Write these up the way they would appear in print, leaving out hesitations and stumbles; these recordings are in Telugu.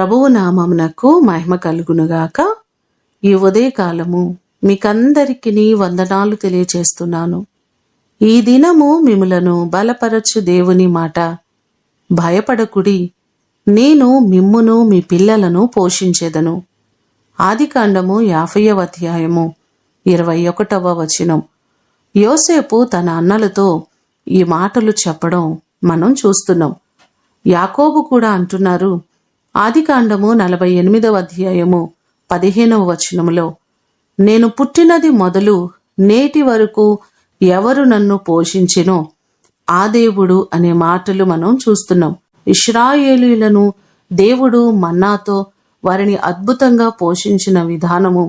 ప్రభువు నామమునకు మహిమ కలుగునుగాక. ఈ ఉదయకాలము మీకందరికీ వందనాలు తెలియచేస్తున్నాను. ఈ దినము మిమ్ములను బలపరచు దేవుని మాట, భయపడకుడి, నేను మిమ్మును మీ పిల్లలను పోషించెదను. ఆదికాండము 50వ అధ్యాయము 21వ వచనం. యోసేపు తన అన్నలతో ఈ మాటలు చెప్పడం మనం చూస్తున్నాం. యాకోబు కూడా అంటున్నారు, ఆదికాండము 48వ అధ్యాయము 15వ వచనములో, నేను పుట్టినది మొదలు నేటి వరకు ఎవరు నన్ను పోషించెనో ఆ దేవుడు అనే మాటలు మనం చూస్తున్నాం. ఇశ్రాయేలీయులను దేవుడు మన్నాతో వారిని అద్భుతంగా పోషించిన విధానము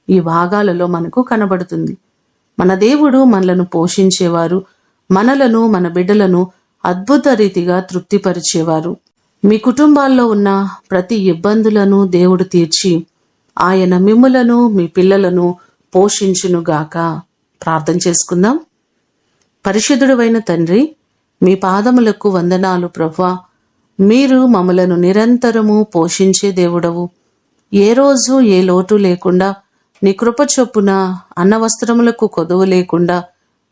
ఈ భాగాలలో మనకు కనబడుతుంది. మన దేవుడు మనలను పోషించేవారు, మనలను మన బిడ్డలను అద్భుత రీతిగా తృప్తిపరిచేవారు. మీ కుటుంబాల్లో ఉన్న ప్రతి ఇబ్బందులను దేవుడు తీర్చి ఆయన మిమ్ములను మీ పిల్లలను పోషించునుగాక. ప్రార్థన చేసుకుందాం. పరిశుద్ధుడైన తండ్రి, మీ పాదములకు వందనాలు ప్రభువా. మీరు మమ్మలను నిరంతరము పోషించే దేవుడవు. ఏ రోజు ఏ లోటు లేకుండా నీ కృప చొప్పున అన్నవస్త్రములకు కొదువు లేకుండా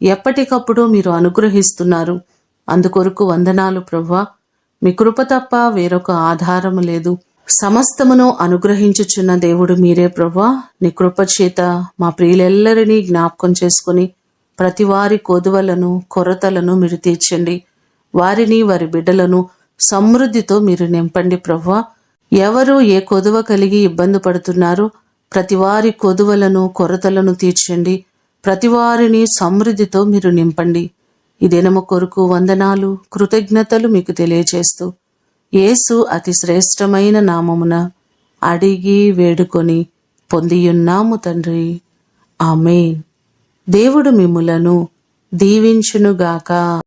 ఎప్పటికప్పుడు మీరు అనుగ్రహిస్తున్నారు. అందుకొరకు వందనాలు ప్రభువా. మీ కృప తప్ప వేరొక ఆధారము లేదు. సమస్తమును అనుగ్రహించుచున్న దేవుడు మీరే ప్రభువా. నీ కృప చేత మా ప్రియులెల్లరినీ జ్ఞాపకం చేసుకుని ప్రతి వారి కొదువలను కొరతలను మీరు తీర్చండి. వారిని వారి బిడ్డలను సమృద్ధితో మీరు నింపండి ప్రభువా. ఎవరు ఏ కొదువ కలిగి ఇబ్బంది పడుతున్నారో ప్రతి వారి కొదువలను కొరతలను తీర్చండి. ప్రతి వారిని సమృద్ధితో మీరు నింపండి. ఈ దినము కొరకు వందనాలు కృతజ్ఞతలు మీకు తెలియచేస్తూ యేసు అతి శ్రేష్టమైన నామమున అడిగి వేడుకొని పొందియున్నాము తండ్రి. ఆమేన్. దేవుడు మిమ్ములను దీవించునుగాక.